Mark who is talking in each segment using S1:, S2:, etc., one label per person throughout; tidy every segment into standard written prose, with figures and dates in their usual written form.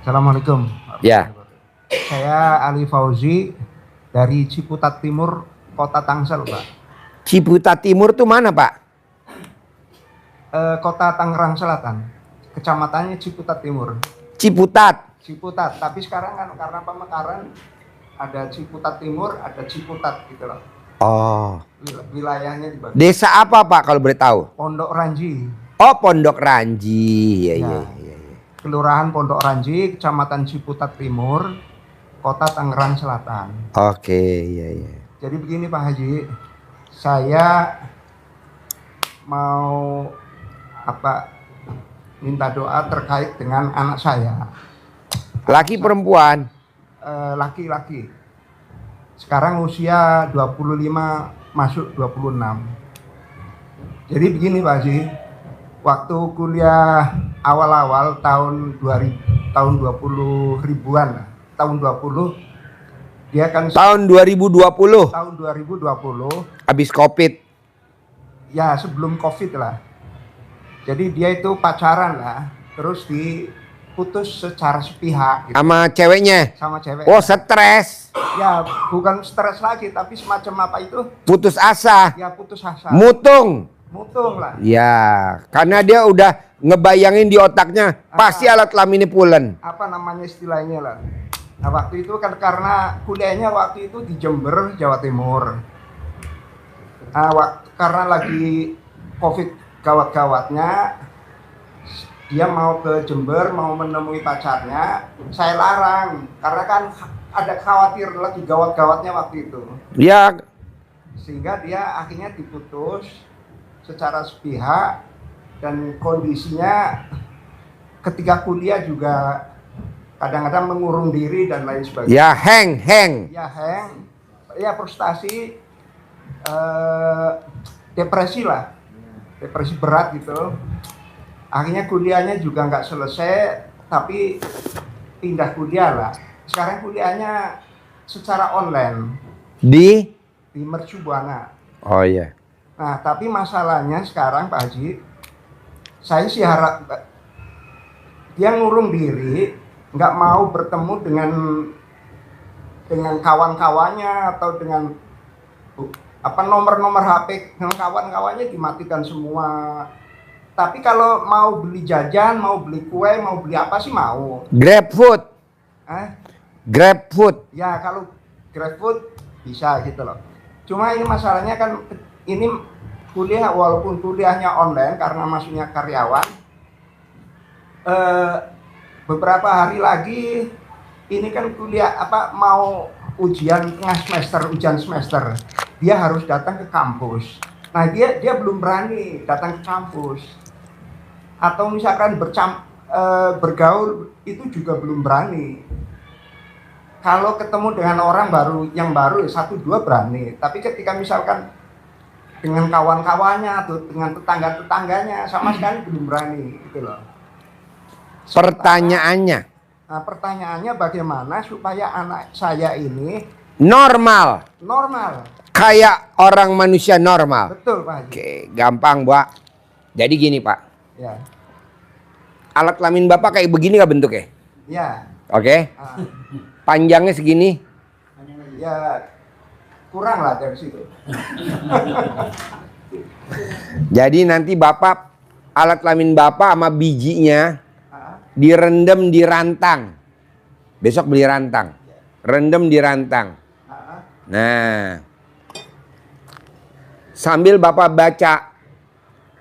S1: Assalamualaikum.
S2: Ya.
S1: Saya Ali Fauzi dari Ciputat Timur, Kota Tangsel, Pak.
S2: Ciputat Timur tuh mana, Pak?
S1: Kota Tangerang Selatan. Kecamatannya Ciputat Timur.
S2: Ciputat.
S1: Ciputat. Tapi sekarang kan karena pemekaran ada Ciputat Timur, ada Ciputat gitu loh.
S2: Oh.
S1: Wilayahnya dibagi.
S2: Desa apa, Pak, kalau boleh tahu?
S1: Pondok Ranji.
S2: Oh, Pondok Ranji.
S1: Ya.
S2: Iya.
S1: Kelurahan Pondok Ranji, Kecamatan Ciputat Timur, Kota Tangerang Selatan.
S2: Oke, iya.
S1: Jadi begini Pak Haji, saya mau minta doa terkait dengan anak saya.
S2: Laki perempuan?
S1: Laki-laki. Sekarang usia 25 masuk 26. Jadi begini Pak Haji, waktu kuliah awal-awal tahun 20 ribuan, tahun 20 dia kan
S2: tahun 2020.
S1: Tahun 2020
S2: habis Covid.
S1: Ya, sebelum Covid lah. Jadi dia itu pacaran lah, terus diputus secara sepihak gitu.
S2: Sama ceweknya?
S1: Sama cewek.
S2: Oh, stres.
S1: Ya, bukan stres lagi, tapi semacam apa itu?
S2: Putus asa.
S1: Ya, putus asa.
S2: Mutung
S1: lah.
S2: Ya, karena dia udah ngebayangin di otaknya pasti alat kelaminnya pulen.
S1: Apa namanya istilahnya lah. Nah, waktu itu kan karena kuliahnya waktu itu di Jember, Jawa Timur. Karena lagi Covid gawat-gawatnya, dia mau ke Jember, mau menemui pacarnya, saya larang karena kan ada khawatir lagi gawat-gawatnya waktu itu.
S2: Ya.
S1: Sehingga dia akhirnya diputus secara sepihak, dan kondisinya ketika kuliah juga kadang-kadang mengurung diri dan lain sebagainya.
S2: Ya, hang.
S1: Ya, frustasi, depresi lah, depresi berat gitu. Akhirnya kuliahnya juga nggak selesai, tapi pindah kuliah lah. Sekarang kuliahnya secara online
S2: di
S1: Mercu Buana.
S2: Oh iya.
S1: Nah, tapi masalahnya sekarang Pak Haji, saya sih harap dia ngurung diri, nggak mau bertemu dengan kawan-kawannya atau dengan nomor-nomor HP dengan kawan-kawannya dimatikan semua. Tapi kalau mau beli jajan, mau beli kue, mau beli apa sih mau.
S2: GrabFood. GrabFood.
S1: Ya, kalau GrabFood bisa gitu loh. Cuma ini masalahnya kan ini kuliah, walaupun kuliahnya online karena maksudnya karyawan, beberapa hari lagi ini kan kuliah mau ujian semester, dia harus datang ke kampus. Nah, dia belum berani datang ke kampus, atau misalkan bergaul itu juga belum berani. Kalau ketemu dengan orang yang baru 1-2 berani, tapi ketika misalkan dengan kawan-kawannya atau dengan tetangga-tetangganya sama sekali belum berani gitu loh. Pertanyaannya bagaimana supaya anak saya ini
S2: normal kayak orang manusia normal.
S1: Betul Pak Haji.
S2: Oke, gampang Pak. Jadi gini Pak,
S1: ya,
S2: alat kelamin Bapak kayak begini gak bentuknya?
S1: Ya.
S2: Oke. Panjangnya segini?
S1: Ya, kurang lah dari situ.
S2: Jadi nanti Bapak, alat kelamin Bapak sama bijinya direndam di rantang. Besok beli rantang. Rendam di rantang. Nah, sambil Bapak baca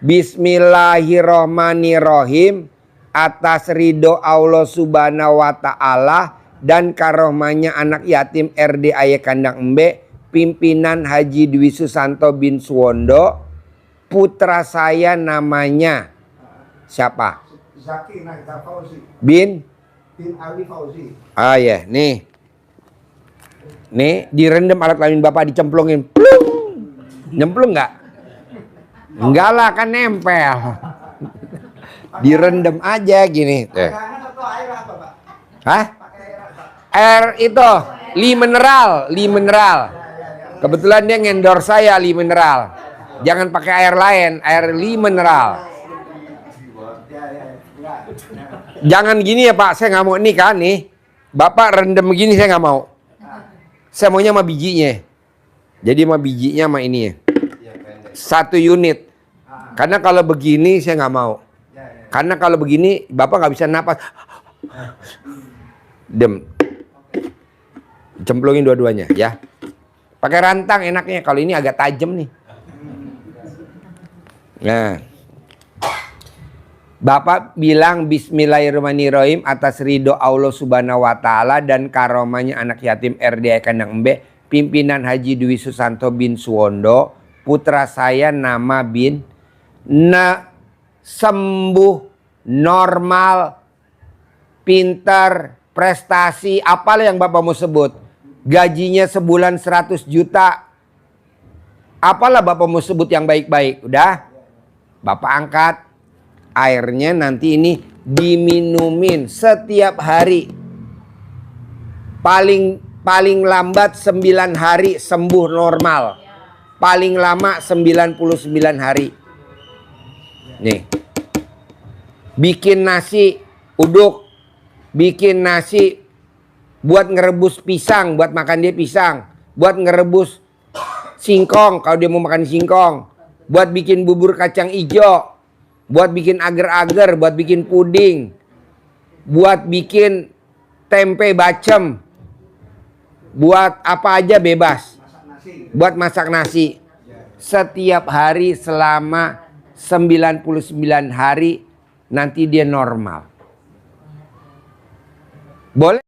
S2: Bismillahirrohmanirrohim atas ridho Allah subhanahu wa ta'ala dan karohmanya anak yatim RD Ayah Kandang Embe, pimpinan Haji Dwi Susanto bin Suwondo, putra saya namanya siapa?
S1: Zaki Nagita Fauzi
S2: bin
S1: Ali Fauzi.
S2: Ah ya, nih direndam alat kelamin Bapak, dicemplungin. Nyemplung nggak? Enggak lah, kan nempel. Direndam aja gini. Hah? Air itu Li Mineral. Kebetulan dia ngendorse saya Li Mineral. Jangan pakai air lain, air Li Mineral. Jangan gini ya Pak, saya nggak mau nikah nih. Bapak rendam begini saya nggak mau. Saya maunya sama bijinya. Jadi sama bijinya sama ini ya. Satu unit. Karena kalau begini saya nggak mau. Karena kalau begini Bapak nggak bisa napas. Dem. Cemplungin dua-duanya ya. Pakai rantang enaknya. Kalau ini agak tajam nih. Nah. Bapak bilang Bismillahirrahmanirrahim atas ridho Allah Subhanahu wa taala dan karomanya anak yatim RDI Kandang Embe, pimpinan Haji Dwi Susanto bin Suwondo, putra saya nama bin sembuh, normal, pintar, prestasi, apalah yang Bapak mau sebut. Gajinya sebulan 100 juta. Apalah Bapak mau sebut yang baik-baik. Udah? Bapak angkat. Airnya nanti ini diminumin setiap hari. Paling lambat 9 hari sembuh normal. Paling lama 99 hari. Nih. Bikin nasi uduk. Bikin nasi buat ngerebus pisang, buat makan dia pisang. Buat ngerebus singkong kalau dia mau makan singkong. Buat bikin bubur kacang ijo. Buat bikin agar-agar, buat bikin puding, buat bikin tempe bacem, buat apa aja bebas, buat masak nasi. Setiap hari selama 99 hari nanti dia normal. Boleh?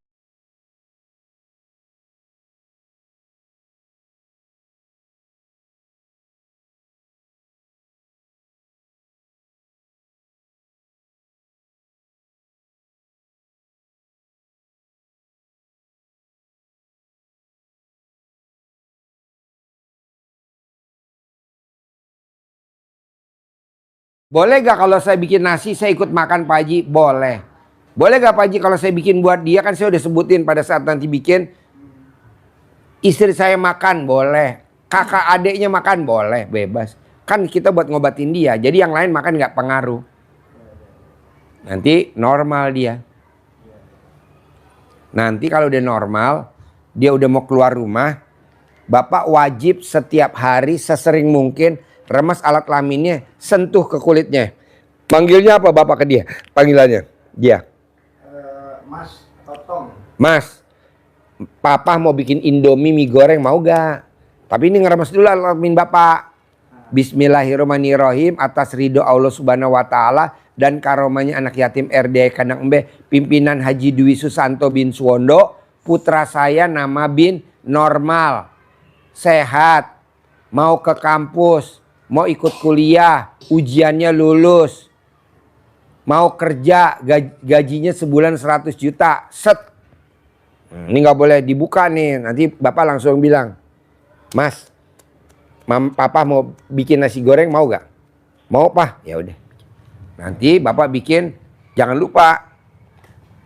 S2: Boleh gak kalau saya bikin nasi saya ikut makan Pak Haji? Boleh. Boleh gak Pak Haji kalau saya bikin buat dia? Kan saya udah sebutin pada saat nanti bikin. Istri saya makan? Boleh. Kakak adiknya makan? Boleh. Bebas. Kan kita buat ngobatin dia. Jadi yang lain makan gak pengaruh. Nanti normal dia. Nanti kalau udah normal, dia udah mau keluar rumah, Bapak wajib setiap hari sesering mungkin remas alat kelaminnya, sentuh ke kulitnya. Panggilnya apa Bapak ke dia? Panggilannya dia.
S1: Mas Totong.
S2: Mas, Papa mau bikin Indomie mie goreng, mau gak? Tapi ini ngeremes dulu alat kelamin Bapak. Bismillahirrahmanirrahim atas ridho Allah Subhanahu wa taala dan karomanya anak yatim RDI Kandang Embe, pimpinan Haji Dwi Susanto bin Suwondo, putra saya nama bin normal, sehat, mau ke kampus, mau ikut kuliah, ujiannya lulus, mau kerja, gajinya sebulan 100 juta, set. Ini nggak boleh dibuka nih, nanti Bapak langsung bilang, Mas, Papa mau bikin nasi goreng, mau gak? Mau Pak? Ya udah. Nanti Bapak bikin, jangan lupa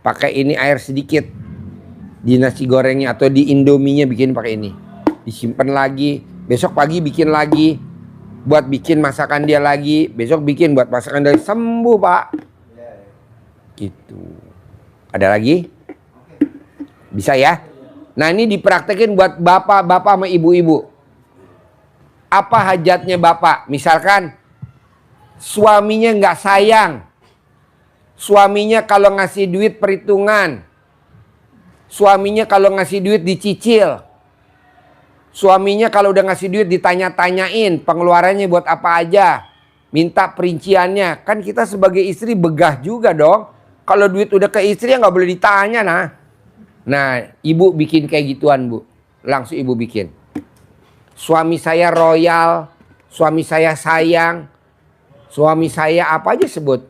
S2: pakai ini air sedikit di nasi gorengnya atau di Indominya bikin pakai ini. Disimpan lagi, besok pagi bikin lagi. Buat bikin masakan dia lagi, besok bikin buat masakan dia, sembuh Pak. Gitu. Ada lagi? Bisa ya? Nah ini dipraktekin buat bapak-bapak sama ibu-ibu. Apa hajatnya bapak? Misalkan suaminya nggak sayang, suaminya kalau ngasih duit perhitungan, suaminya kalau ngasih duit dicicil, suaminya kalau udah ngasih duit ditanya-tanyain pengeluarannya buat apa aja, minta perinciannya. Kan kita sebagai istri begah juga dong. Kalau duit udah ke istri ya nggak boleh ditanya nah. Nah ibu bikin kayak gituan Bu. Langsung ibu bikin. Suami saya royal, suami saya sayang, suami saya apa aja sebut.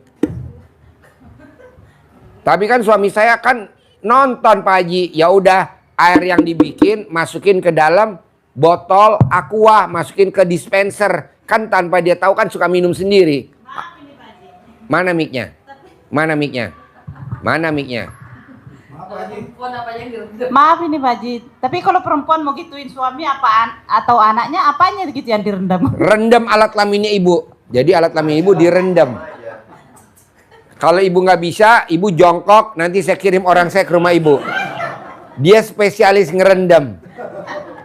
S2: Tapi kan suami saya kan nonton Pak Haji. Ya udah air yang dibikin masukin ke dalam botol aqua, masukin ke dispenser. Kan tanpa dia tahu kan suka minum sendiri. Mana mic-nya? Mana mic-nya? Mana mic-nya?
S3: Maaf ini Pak Haji, tapi kalau perempuan mau gituin suami apaan atau anaknya, apanya gitu yang direndam?
S2: Rendam alat kelaminnya ibu. Jadi alat kelamin ibu direndam. Kalau ibu nggak bisa, ibu jongkok, nanti saya kirim orang saya ke rumah ibu. Dia spesialis ngerendam.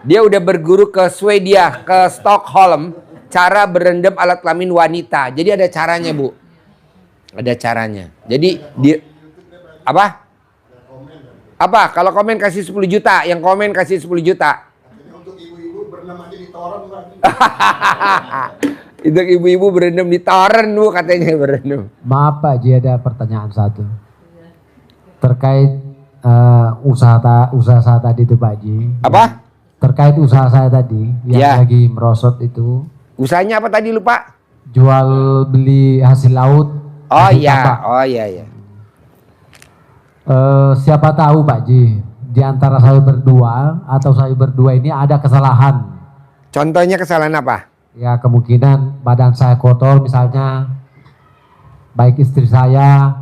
S2: Dia udah berguru ke Swedia, ke Stockholm, cara berendam alat kelamin wanita. Jadi ada caranya, Bu. Ada caranya. Jadi apa? Apa? Kalau komen kasih 10 juta, yang komen kasih 10 juta.
S4: Untuk ibu-ibu berenam aja di toren lagi.
S2: Itu ibu-ibu berendam di toren, Bu, katanya berendam.
S5: Maaf Pak Ji, ada pertanyaan satu. Terkait usaha saya tadi itu Pak Ji.
S2: Apa?
S5: Terkait usaha saya tadi yang
S2: Ya.
S5: lagi merosot itu.
S2: Usahanya apa tadi lupa?
S5: Jual beli hasil laut.
S2: Oh
S5: hasil
S2: iya,
S5: tambak.
S2: oh iya ya.
S5: Siapa tahu Pak Ji, di antara saya berdua atau saya berdua ini ada kesalahan.
S2: Contohnya kesalahan apa?
S5: Ya kemungkinan badan saya kotor misalnya, baik istri saya.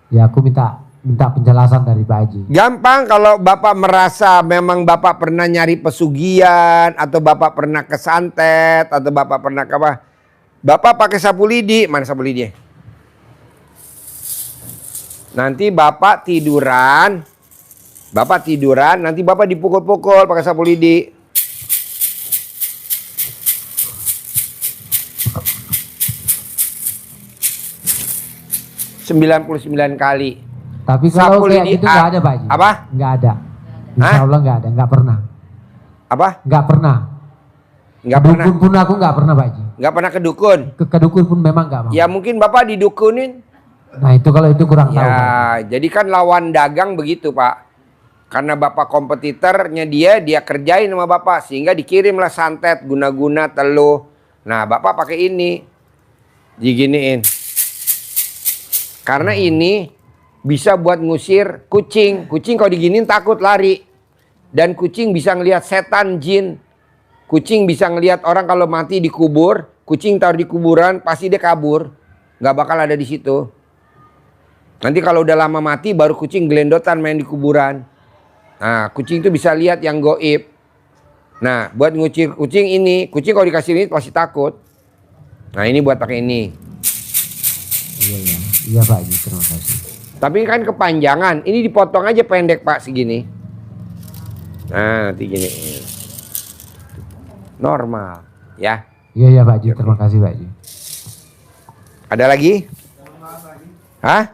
S5: Ya aku minta penjelasan dari Pak Haji.
S2: Gampang kalau Bapak merasa memang Bapak pernah nyari pesugihan atau Bapak pernah kesantet atau Bapak pernah ke apa? Bapak pakai sapu lidi, mana sapu lidi? Nanti Bapak tiduran, nanti Bapak dipukul-pukul pakai sapu lidi. ...99 kali.
S5: Tapi
S2: Sapu
S5: kalau kayak
S2: lidi
S5: gitu nggak ada Pak Haji.
S2: apa?
S5: Nggak ada. Insya
S2: Hah?
S5: Allah nggak ada, nggak pernah.
S2: Apa?
S5: Nggak pernah.
S2: Nggak pernah.
S5: Dukun pun aku nggak pernah Pak Haji.
S2: Nggak pernah ke dukun.
S5: Ke dukun pun memang nggak mau.
S2: Ya mungkin Bapak didukunin.
S5: Nah itu kalau itu kurang tahu Pak Haji.
S2: Ya, jadi kan lawan dagang begitu Pak. Karena Bapak kompetitornya dia kerjain sama Bapak. Sehingga dikirimlah santet, guna-guna, teluh. Nah Bapak pakai ini. Diginiin. Karena ini bisa buat ngusir kucing. Kucing kalau diginiin takut lari. Dan kucing bisa ngelihat setan, jin. Kucing bisa ngelihat orang kalau mati dikubur. Kucing taruh di kuburan pasti dia kabur. Nggak bakal ada di situ. Nanti kalau udah lama mati baru kucing gelendotan main di kuburan. Nah kucing itu bisa lihat yang goib. Nah buat ngusir kucing ini. Kucing kalau dikasih ini pasti takut. Nah ini buat pakai ini.
S5: Iya Pak Haji, terima kasih.
S2: Tapi kan kepanjangan. Ini dipotong aja pendek Pak segini. Nah nanti gini. Normal. Ya.
S5: Iya Pak Haji, terima kasih Pak Haji.
S2: Ada lagi? Hah?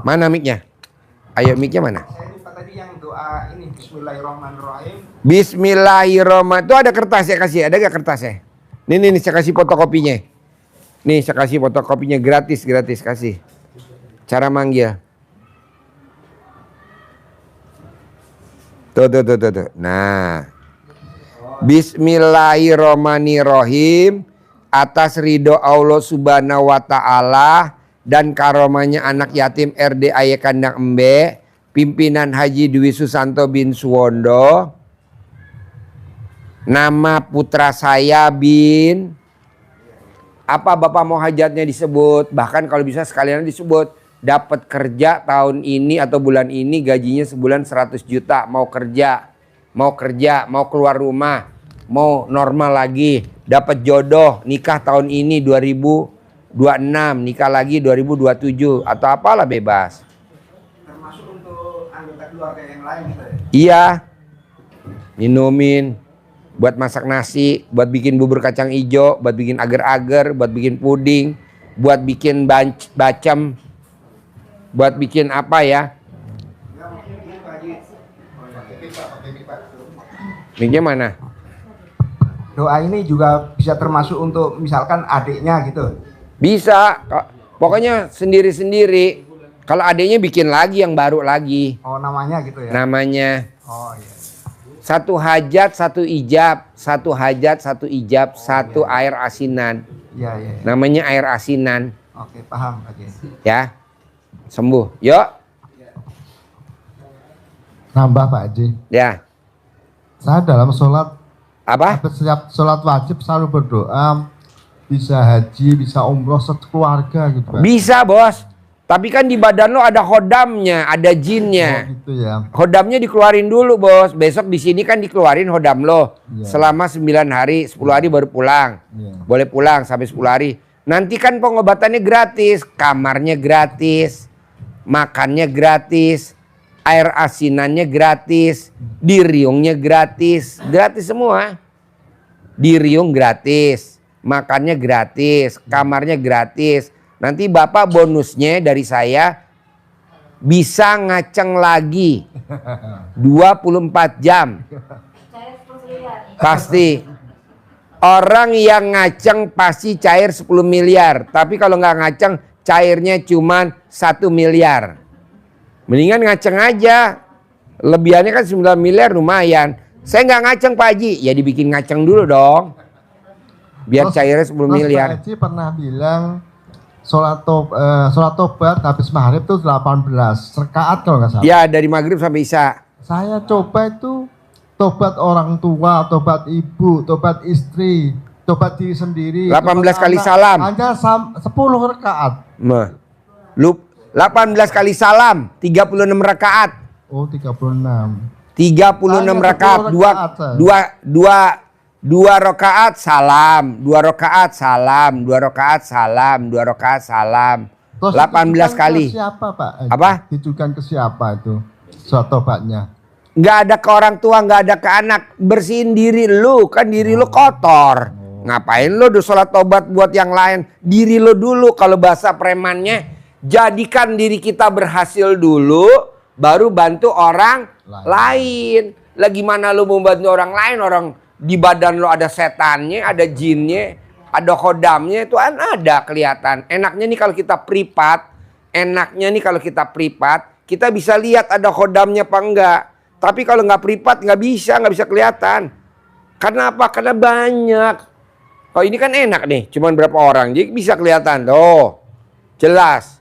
S2: Mana mic-nya? Ayo mic-nya mana?
S1: Saya lupa tadi yang doa ini Bismillahirrahmanirrahim.
S2: Bismillahirrahmanirrahim. Itu ada kertas ya kasih? Ada gak kertasnya? Nih saya kasih fotokopinya. Nih saya kasih fotokopinya gratis kasih. Cara manggil. Tuh. Nah. Bismillahirrahmanirrahim. Atas ridho Allah subhanahu wa ta'ala dan karomanya anak yatim RD Aya Kandang Embe, pimpinan Haji Dwi Susanto bin Suwondo. Nama putra saya bin. Apa Bapak mau hajatnya disebut? Bahkan kalau bisa sekalian disebut. Dapat kerja tahun ini atau bulan ini gajinya sebulan 100 juta. Mau kerja, mau keluar rumah, mau normal lagi. Dapat jodoh, nikah tahun ini 2026, nikah lagi 2027 atau apalah bebas.
S1: Termasuk untuk anggota keluarga yang lain gitu ya.
S2: Iya. Minumin buat masak nasi, buat bikin bubur kacang ijo, buat bikin agar-agar, buat bikin puding, buat bikin bacem, buat bikin apa ya? Mic-nya mana?
S1: Doa ini juga bisa termasuk untuk misalkan adiknya gitu.
S2: Bisa, pokoknya sendiri-sendiri. Kalau adiknya bikin lagi yang baru lagi.
S1: Oh namanya gitu ya.
S2: Namanya
S1: Oh iya.
S2: satu hajat, satu ijab, satu hajat, satu ijab, satu air asinan.
S1: Iya.
S2: Namanya air asinan,
S1: Oke paham Pak Haji.
S2: ya. Sembuh. Yuk.
S4: Nambah Pak Haji.
S2: Ya.
S4: Saya dalam sholat,
S2: Apa?
S4: setiap sholat wajib selalu berdoa. Bisa haji, bisa umroh sekeluarga gitu Pak.
S2: Bisa, Bos. Tapi kan di badan lo ada hodamnya, ada jinnya.
S4: Oh, gitu ya.
S2: Hodamnya dikeluarin dulu, Bos. Besok di sini kan dikeluarin hodam lo.
S4: Iya.
S2: Selama 9 hari, 10 hari baru pulang.
S4: Iya.
S2: Boleh pulang sampai 10 hari. Nanti kan pengobatannya gratis, kamarnya gratis, makannya gratis, air asinannya gratis, diriungnya gratis, gratis semua. Diriung gratis, makannya gratis, kamarnya gratis. Nanti Bapak bonusnya dari saya bisa ngaceng lagi 24 jam. Pasti. Orang yang ngaceng pasti cair 10 miliar. Tapi kalau nggak ngaceng, cairnya cuma 1 miliar. Mendingan ngaceng aja. Lebihannya kan 9 miliar lumayan. Saya nggak ngaceng Pak Haji. Ya dibikin ngaceng dulu dong. Biar cairnya 10 miliar.
S4: Pak Haji pernah bilang sholat tobat habis maghrib itu 18 rakaat kalau nggak salah.
S2: Ya dari maghrib sampai isya.
S4: Saya coba itu tobat orang tua, tobat ibu, tobat istri, tobat diri sendiri.
S2: 18
S4: tobat
S2: kali
S4: anak.
S2: salam.
S4: Hanya 10 rakaat.
S2: 18 kali salam, 36 rakaat.
S4: Oh 36.
S2: 36 rakaat, 2 rakaat salam, 2 rakaat salam, 2 rakaat salam, 2 rakaat salam.
S4: Terus
S2: 18 kali.
S4: Ke siapa Pak?
S2: Apa?
S4: Ditujukan ke siapa itu? Surat tobatnya.
S2: Nggak ada ke orang tua, nggak ada ke anak. Bersihin diri lu, kan diri lu kotor. Ngapain lu udah sholat tobat buat yang lain? Diri lu dulu, kalau bahasa premannya, jadikan diri kita berhasil dulu, baru bantu orang lain. Lah gimana lu mau bantu orang lain? Orang di badan lu ada setannya, ada jinnya, ada khodamnya, itu kan ada kelihatan. Enaknya nih kalau kita privat, kita bisa lihat ada khodamnya apa enggak. Tapi kalau nggak privat nggak bisa kelihatan. Karena apa? Karena banyak. Oh ini kan enak nih, cuman berapa orang, jadi bisa kelihatan. Oh, jelas.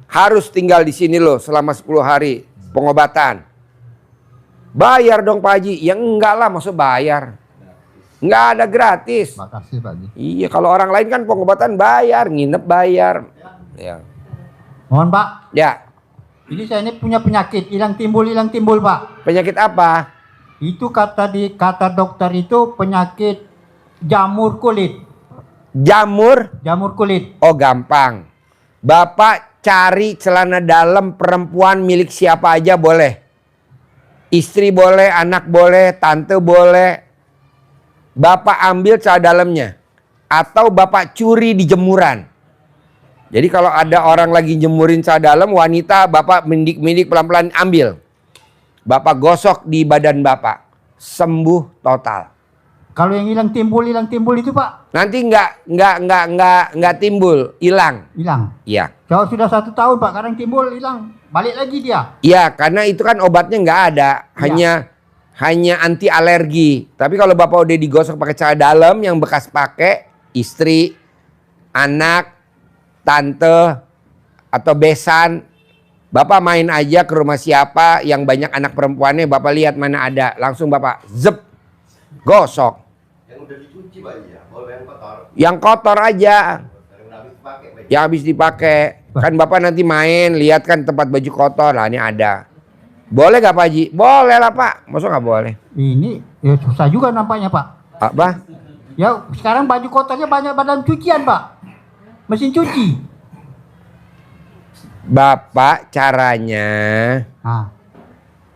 S2: Harus tinggal di sini loh selama 10 hari pengobatan. Bayar dong Pak Haji. Ya enggak lah, maksud bayar. Enggak ada gratis.
S4: Makasih Pak Haji.
S2: Iya, kalau orang lain kan pengobatan bayar, nginep bayar. Ya.
S6: Mohon Pak,
S2: Ya,
S6: ini saya ini punya penyakit hilang timbul Pak.
S2: penyakit apa?
S6: Itu kata dokter itu penyakit jamur kulit.
S2: Jamur?
S6: Jamur kulit.
S2: Oh gampang. Bapak cari celana dalam perempuan milik siapa aja boleh. Istri boleh, anak boleh, tante boleh. Bapak ambil celana dalamnya. Atau Bapak curi di jemuran. Jadi kalau ada orang lagi jemurin celana dalam, wanita Bapak mendik-mendik pelan-pelan ambil. Bapak gosok di badan Bapak. Sembuh total.
S6: Kalau yang hilang timbul itu Pak,
S2: Nanti nggak timbul, hilang.
S6: hilang.
S2: Iya.
S6: Kalau sudah 1 tahun Pak, kadang timbul hilang, balik lagi dia.
S2: Iya, karena itu kan obatnya nggak ada, hanya anti alergi. Tapi kalau Bapak udah digosok pakai celana dalam yang bekas pakai, istri, anak, tante, atau besan, Bapak main aja ke rumah siapa yang banyak anak perempuannya, Bapak lihat mana ada, langsung Bapak zep, gosok.
S7: Yang udah dicuci Pak ya, boleh yang kotor.
S2: Yang kotor aja,
S7: Yang udah habis dipakai Pak.
S2: yang habis dipakai. Kan Bapak nanti main, lihat kan tempat baju kotor, lah ini ada. Boleh gak Pak Haji? Boleh lah Pak, masa nggak boleh?
S6: Ini ya susah juga nampaknya Pak.
S2: Apa?
S6: Ya sekarang baju kotornya banyak badan cucian Pak, mesin cuci.
S2: Bapak caranya,
S6: Nah,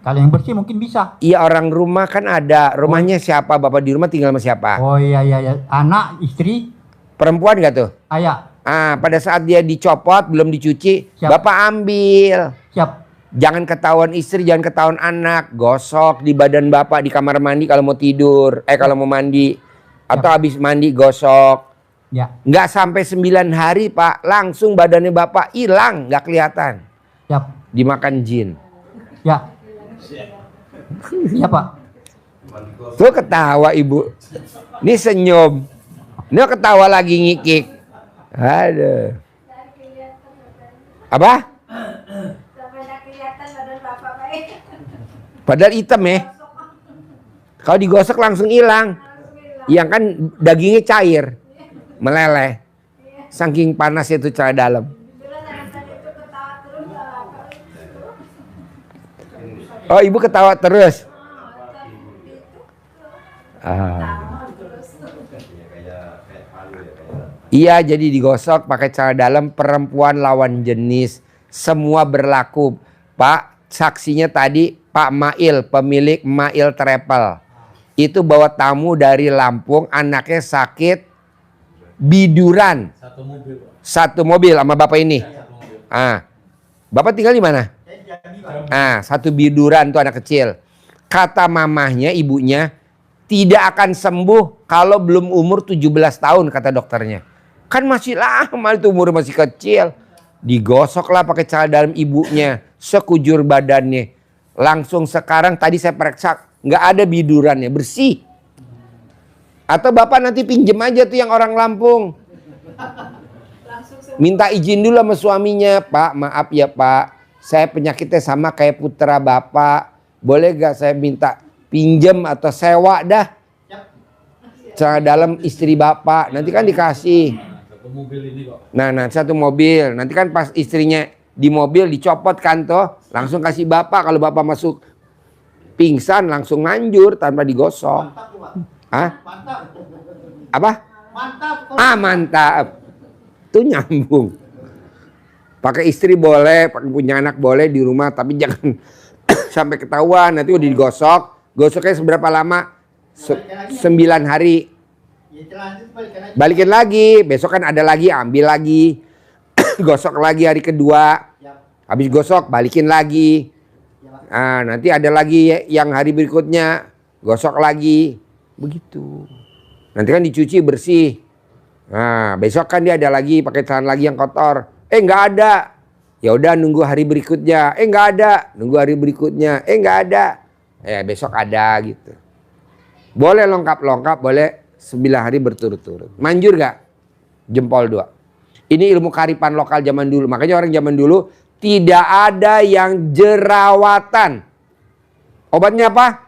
S6: kalau yang bersih mungkin bisa.
S2: iya orang rumah kan ada, rumahnya siapa? Bapak di rumah tinggal sama siapa?
S6: Oh iya, anak, istri,
S2: Perempuan gak tuh?
S6: ayah,
S2: Pada saat dia dicopot belum dicuci,
S6: Siap.
S2: Bapak ambil.
S6: siap.
S2: Jangan ketahuan istri, jangan ketahuan anak. Gosok di badan Bapak di kamar mandi kalau mau tidur, kalau mau mandi. Atau habis mandi gosok.
S6: Ya,
S2: Nggak sampai 9 hari Pak, langsung badannya Bapak hilang, nggak kelihatan.
S6: siap.
S2: Dimakan jin.
S6: Ya. Iya Pak.
S2: Tuh ketawa ibu. Ini senyum. Ini ketawa lagi ngikik. Aduh. Apa? Padahal hitam ya. Kalau digosok langsung hilang. Yang kan dagingnya cair. Meleleh. Saking panas itu celana dalam. Oh ibu ketawa terus. Iya, jadi digosok pakai celana dalam perempuan lawan jenis. Semua berlaku. Pak, saksinya tadi Pak Mail, pemilik Mail Travel. Itu bawa tamu dari Lampung, anaknya sakit biduran. Satu mobil sama bapak ini. Bapak tinggal di mana? Satu biduran tuh anak kecil. Kata mamahnya, ibunya, tidak akan sembuh kalau belum umur 17 tahun kata dokternya. Kan masih lama itu, umur masih kecil. Digosoklah pakai celana dalam ibunya, sekujur badannya. Langsung sekarang tadi saya periksa, nggak ada bidurannya, bersih. Atau bapak nanti pinjem aja tuh yang orang Lampung. Minta izin dulu sama suaminya, Pak maaf ya Pak, saya penyakitnya sama kayak putra bapak. Boleh gak saya minta pinjem atau sewa dah celana dalam istri bapak, nanti kan dikasih. Nah satu mobil, nanti kan pas istrinya di mobil dicopot kan toh, langsung kasih bapak. Kalau bapak masuk pingsan langsung manjur tanpa digosok. Apa? Mantap. Tuh nyambung. Pakai istri boleh, pakai punya anak boleh di rumah, tapi jangan sampai ketahuan. Nanti udah digosok. Gosoknya seberapa lama? 9 hari. Balikin lagi, besok kan ada lagi, ambil lagi. Gosok lagi hari kedua. Habis gosok balikin lagi. Nanti ada lagi yang hari berikutnya, gosok lagi. Begitu. Nanti kan dicuci bersih. Besok kan dia ada lagi pakai celana lagi yang kotor. Nggak ada. Ya udah nunggu hari berikutnya. Nggak ada. Nunggu hari berikutnya. Nggak ada. Besok ada gitu. Boleh lengkap-lengkap, boleh 9 hari berturut-turut. Manjur gak? Jempol 2. Ini ilmu kearifan lokal zaman dulu. Makanya orang zaman dulu tidak ada yang jerawatan. Obatnya apa?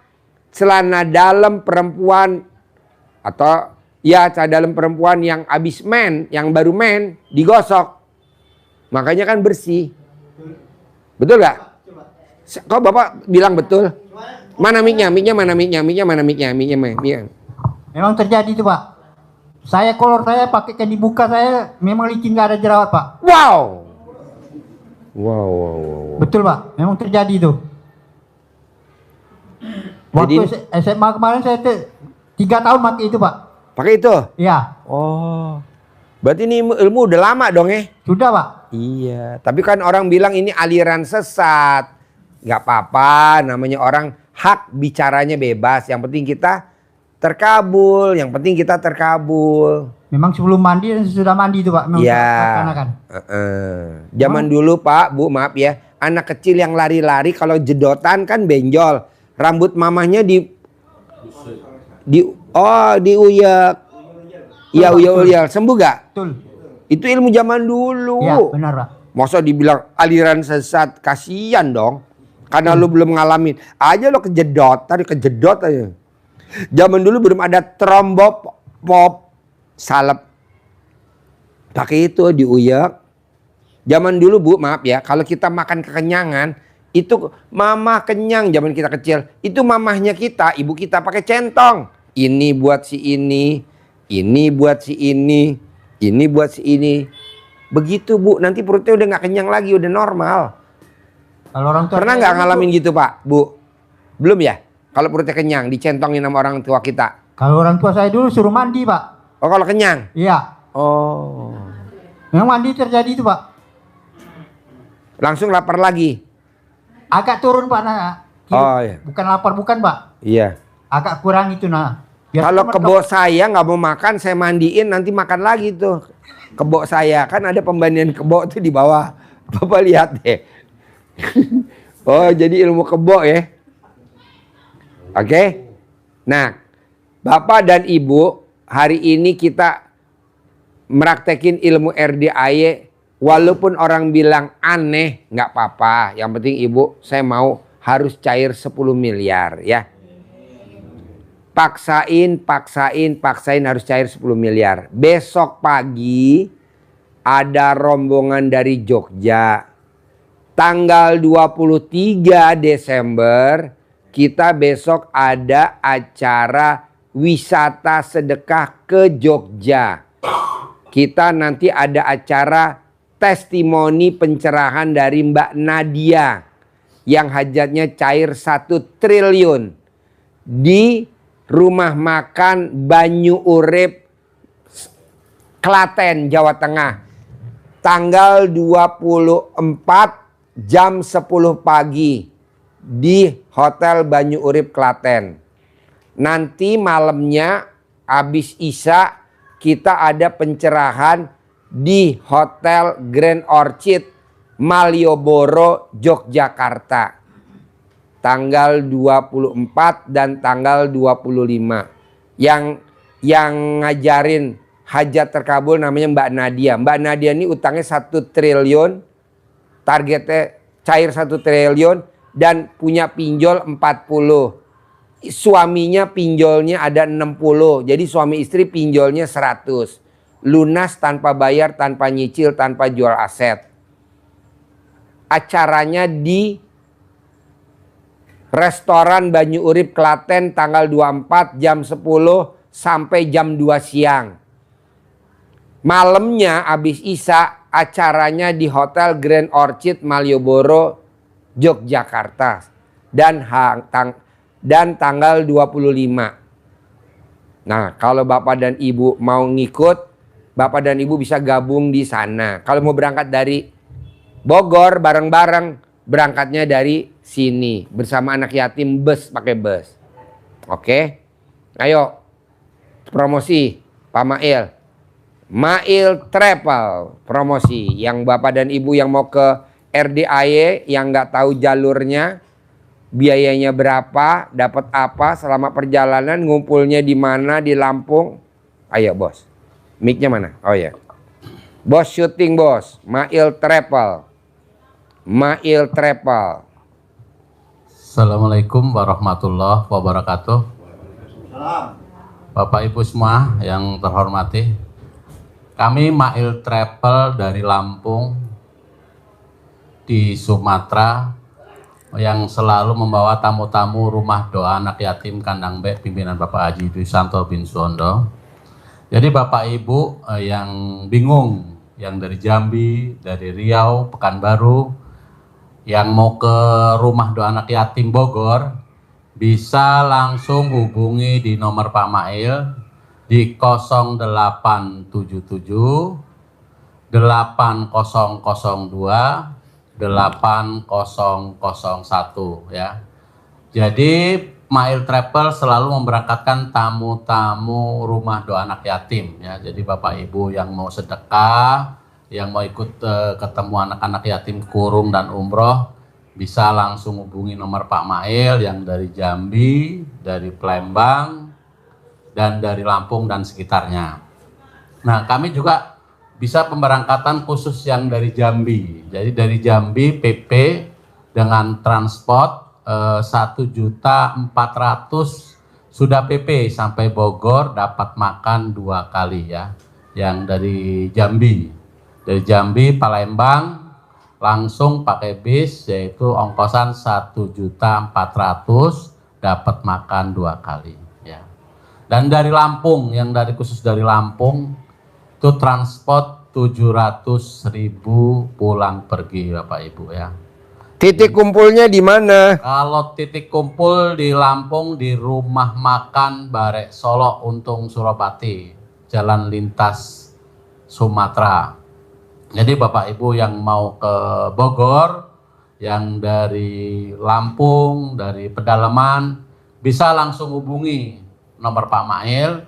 S2: Celana dalam perempuan atau ya celana dalam perempuan yang habis men, yang baru men, digosok. Makanya kan bersih. Betul gak? Kok bapak bilang betul? Mana mic-nya?
S6: Memang terjadi itu Pak. Saya kolor saya pakai di muka saya memang licin, nggak ada jerawat Pak.
S2: Wow.
S6: Betul Pak, memang terjadi itu. Waktu SMA kemarin saya 3 tahun pakai itu Pak.
S2: Pakai itu?
S6: Iya.
S2: Oh. Berarti ini ilmu udah lama dong ya?
S6: Sudah Pak.
S2: Iya. Tapi kan orang bilang ini aliran sesat. Gak apa-apa, namanya orang hak bicaranya bebas. Yang penting kita terkabul.
S6: Memang sebelum mandi dan sesudah mandi itu Pak.
S2: Iya. Zaman dulu Pak, Bu maaf ya. Anak kecil yang lari-lari kalau jedotan kan benjol. Rambut mamahnya diuyak. Iya uyak. Sembuh gak?
S6: Betul.
S2: Itu ilmu zaman dulu.
S6: Iya benar Pak.
S2: Masa dibilang aliran sesat, kasihan dong. Karena lu belum ngalamin. Aja lo kejedot aja. Zaman dulu belum ada trombopop salep. Pakai itu diuyak. Zaman dulu Bu, maaf ya, kalau kita makan kekenyangan, itu mama kenyang zaman kita kecil. Itu mamahnya kita, ibu kita pakai centong. Ini buat si ini buat si ini buat si ini. Begitu Bu, nanti perutnya udah nggak kenyang lagi, udah normal.
S6: Kalau orang tua
S2: pernah nggak ngalamin gitu Pak, Bu? Belum ya? Kalau perutnya kenyang, dicentongin sama orang tua kita.
S6: Kalau orang tua saya dulu suruh mandi Pak.
S2: Oh kalau kenyang?
S6: Iya.
S2: Oh.
S6: Memang mandi terjadi itu Pak.
S2: Langsung lapar lagi?
S6: Agak turun Pak.
S2: Iya.
S6: Bukan lapar, bukan Pak.
S2: Iya.
S6: Agak kurang itu
S2: Kalau kebo saya nggak mau makan, saya mandiin nanti makan lagi tuh. Kebo saya kan ada pembandingan kebo tuh di bawah. Bapak lihat deh. Oh jadi ilmu kebo ya. Oke. Nah, Bapak dan Ibu, hari ini kita meraktekin ilmu RDAY. Walaupun orang bilang aneh, nggak apa-apa. Yang penting Ibu, saya mau harus cair 10 miliar ya. Paksain harus cair 10 miliar. Besok pagi ada rombongan dari Jogja. Tanggal 23 Desember kita besok ada acara wisata sedekah ke Jogja. kita nanti ada acara testimoni pencerahan dari Mbak Nadia yang hajatnya cair 1 triliun di rumah makan Banyu Urip, Klaten, Jawa Tengah. Tanggal 24 jam 10 pagi di Hotel Banyu Urip, Klaten. Nanti malamnya habis Isya kita ada pencerahan di Hotel Grand Orchid Malioboro, Yogyakarta. Tanggal 24 dan tanggal 25. Yang ngajarin hajat terkabul namanya Mbak Nadia. Mbak Nadia ini utangnya 1 triliun. Targetnya cair 1 triliun dan punya pinjol 40. Suaminya pinjolnya ada 60. Jadi suami istri pinjolnya 100. Lunas tanpa bayar, tanpa nyicil, tanpa jual aset. Acaranya di Restoran Banyu Urip, Klaten, tanggal 24 jam 10 sampai jam 2 siang. Malamnya habis Isya acaranya di Hotel Grand Orchid Malioboro, Yogyakarta. Dan tanggal 25. Nah, kalau Bapak dan Ibu mau ngikut, Bapak dan Ibu bisa gabung di sana. Kalau mau berangkat dari Bogor bareng-bareng, berangkatnya dari sini bersama anak yatim, pakai bus. Oke. Ayo promosi Pak Mail. Mail Travel promosi yang Bapak dan Ibu yang mau ke RDAY yang nggak tahu jalurnya, biayanya berapa, dapat apa selama perjalanan, ngumpulnya di mana, di Lampung. Ayo bos, mic-nya mana? Oh ya, bos syuting bos, Mail Travel. Mail Travel.
S8: Assalamualaikum warahmatullahi wabarakatuh. Bapak Ibu semua yang terhormati, kami Mail Travel dari Lampung di Sumatera yang selalu membawa tamu-tamu rumah doa anak yatim Kandang B pimpinan Bapak Haji Dwi Santo bin Suwondo. Jadi Bapak Ibu yang bingung, yang dari Jambi, dari Riau, Pekanbaru, yang mau ke rumah doa anak yatim Bogor, bisa langsung hubungi di nomor Pak Mail di 0877 8002 8001 ya. Jadi Mail Travel selalu memberangkatkan tamu-tamu rumah doa anak yatim ya. Jadi Bapak Ibu yang mau sedekah, yang mau ikut ketemu anak-anak yatim kurung dan umroh, bisa langsung hubungi nomor Pak Mail yang dari Jambi, dari Palembang, dan dari Lampung dan sekitarnya. Nah, kami juga bisa pemberangkatan khusus yang dari Jambi. Jadi dari Jambi PP dengan transport 1.400.000 sudah PP sampai Bogor, dapat makan 2 kali ya. Yang dari Jambi. Dari Jambi, Palembang, langsung pakai bis, yaitu ongkosan 1.400.000, dapat makan 2 kali. Ya. Dan dari Lampung, yang khusus dari Lampung, itu transport 700.000 pulang pergi Bapak Ibu ya.
S2: Titik kumpulnya di mana?
S8: Kalau titik kumpul di Lampung di Rumah Makan Barek Solo Untung Suropati, Jalan Lintas Sumatera. Jadi Bapak Ibu yang mau ke Bogor, yang dari Lampung, dari pedalaman, bisa langsung hubungi nomor Pak Mail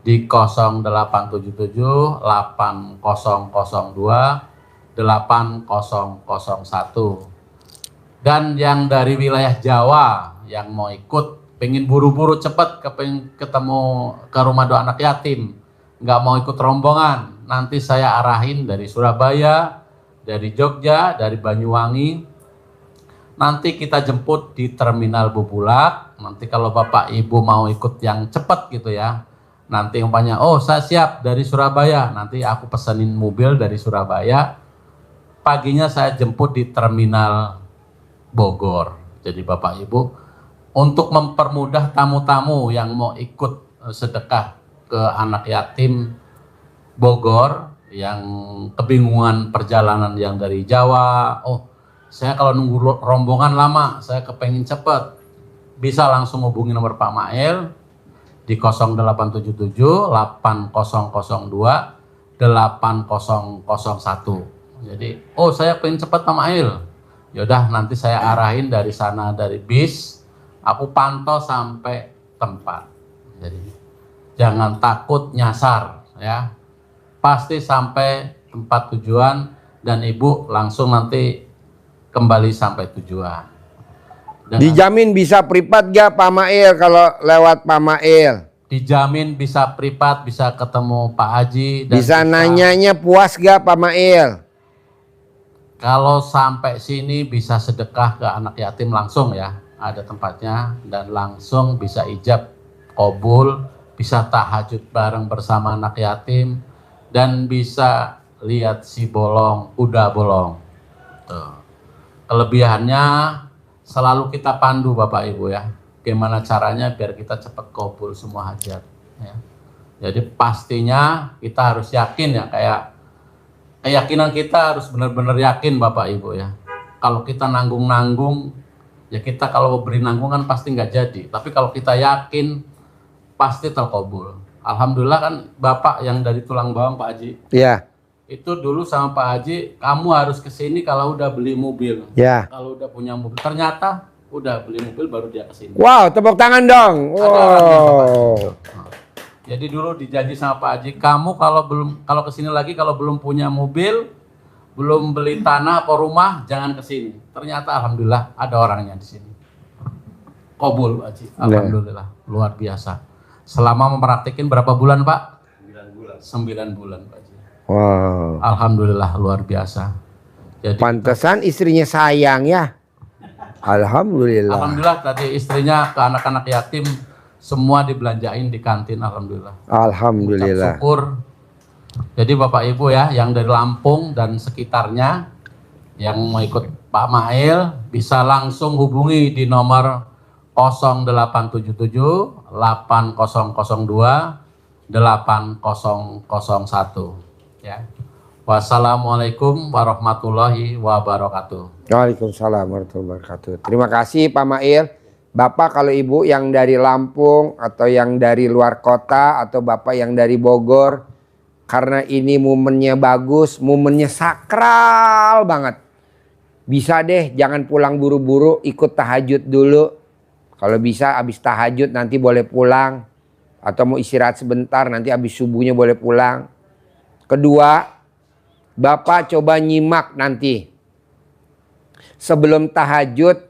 S8: di 0877 8002 8001. Dan yang dari wilayah Jawa yang mau ikut, pengen buru-buru cepat ketemu ke rumah doa anak yatim, nggak mau ikut rombongan, nanti saya arahin dari Surabaya, dari Jogja, dari Banyuwangi. Nanti kita jemput di Terminal Bubulak. Nanti kalau Bapak Ibu mau ikut yang cepat gitu ya, nanti umpamanya, oh saya siap dari Surabaya, nanti aku pesenin mobil dari Surabaya, paginya saya jemput di Terminal Bogor. Jadi Bapak Ibu, untuk mempermudah tamu-tamu yang mau ikut sedekah ke anak yatim Bogor yang kebingungan perjalanan yang dari Jawa. Oh, saya kalau nunggu rombongan lama, saya kepengen cepet. Bisa langsung hubungi nomor Pak Mail di 0877 8002 8001. Jadi, oh saya pengen cepet Pak Mail. Yaudah nanti saya arahin dari sana dari bis, aku pantau sampai tempat. Jadi jangan takut nyasar ya. Pasti sampai tempat tujuan dan ibu langsung nanti kembali sampai tujuan.
S2: Dijamin bisa privat gak Pak Mail kalau lewat Pak Mail?
S8: Dijamin bisa privat, bisa ketemu Pak Haji. Dan
S2: bisa nanyanya puas gak Pak Mail?
S8: Kalau sampai sini bisa sedekah ke anak yatim langsung ya. Ada tempatnya dan langsung bisa ijab qabul, bisa tahajud bareng bersama anak yatim dan bisa lihat si bolong, kuda bolong. Tuh. Kelebihannya selalu kita pandu Bapak Ibu ya. Gimana caranya biar kita cepat qabul semua hajat ya. Jadi pastinya kita harus yakin ya, kayak keyakinan kita harus benar-benar yakin Bapak Ibu ya. Kalau kita nanggung-nanggung ya, kita kalau beri nanggungan pasti nggak jadi. Tapi kalau kita yakin pasti terkabul. Alhamdulillah kan Bapak yang dari Tulang Bawang Pak Haji.
S2: Iya.
S8: Itu dulu sama Pak Haji, kamu harus kesini kalau udah beli mobil.
S2: Ya.
S8: Kalau udah punya mobil. Ternyata udah beli mobil baru dia kesini.
S2: Wow, tepuk tangan dong. Wow.
S8: Jadi dulu dijanji sama Pak Haji, kamu kalau kesini lagi kalau belum punya mobil, belum beli tanah atau rumah, jangan kesini. Ternyata alhamdulillah ada orangnya di sini. Qabul Pak Haji, alhamdulillah luar biasa. Selama mempraktekin berapa bulan Pak?
S7: 9 bulan.
S8: 9 bulan Pak Haji.
S2: Wow.
S8: Alhamdulillah luar biasa. Jadi
S2: Pantesan istrinya sayang ya. Alhamdulillah.
S8: alhamdulillah tadi istrinya ke anak-anak yatim semua dibelanjain di kantin, alhamdulillah.
S2: Alhamdulillah.
S8: Ucap syukur. Jadi Bapak Ibu ya yang dari Lampung dan sekitarnya yang mau ikut Pak Mail bisa langsung hubungi di nomor 0877 8002 8001 ya. Wassalamualaikum warahmatullahi wabarakatuh.
S2: Waalaikumsalam warahmatullahi wabarakatuh. Terima kasih Pak Mail. Bapak kalau Ibu yang dari Lampung atau yang dari luar kota atau Bapak yang dari Bogor, karena ini momennya bagus, momennya sakral banget. Bisa deh jangan pulang buru-buru, ikut tahajud dulu. Kalau bisa habis tahajud nanti boleh pulang. Atau mau istirahat sebentar nanti habis subuhnya boleh pulang. Kedua, Bapak coba nyimak nanti. Sebelum tahajud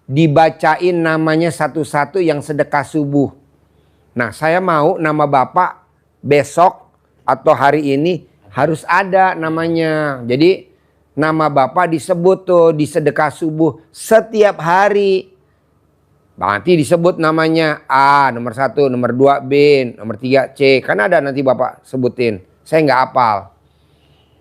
S2: dibacain namanya satu-satu yang sedekah subuh. Nah, saya mau nama Bapak besok atau hari ini harus ada namanya. Jadi nama Bapak disebut tuh di sedekah subuh setiap hari. Nanti disebut namanya A, nomor 1, nomor 2 B, nomor 3 C. Kan ada nanti Bapak sebutin. Saya nggak hafal.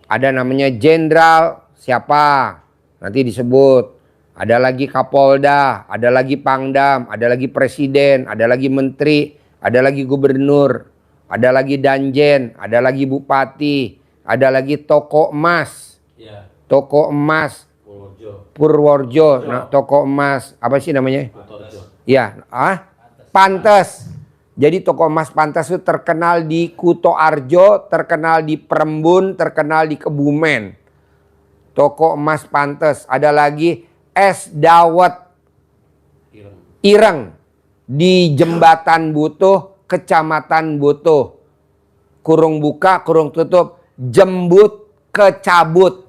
S2: Ada namanya jenderal siapa, nanti disebut. Ada lagi Kapolda, ada lagi Pangdam, ada lagi Presiden, ada lagi Menteri, ada lagi Gubernur, ada lagi Danjen, ada lagi Bupati, ada lagi Toko Emas,
S8: Ya,
S2: Toko Emas Purworejo, nah, Toko Emas apa sih namanya? Ya, Pantes. Jadi Toko Emas Pantes itu terkenal di Kutoarjo, terkenal di Perembun, terkenal di Kebumen. Toko Emas Pantes. Ada lagi Es Dawet Ireng di Jembatan Butuh, Kecamatan Butuh. Kurung buka, kurung tutup. Jembut Kecabut.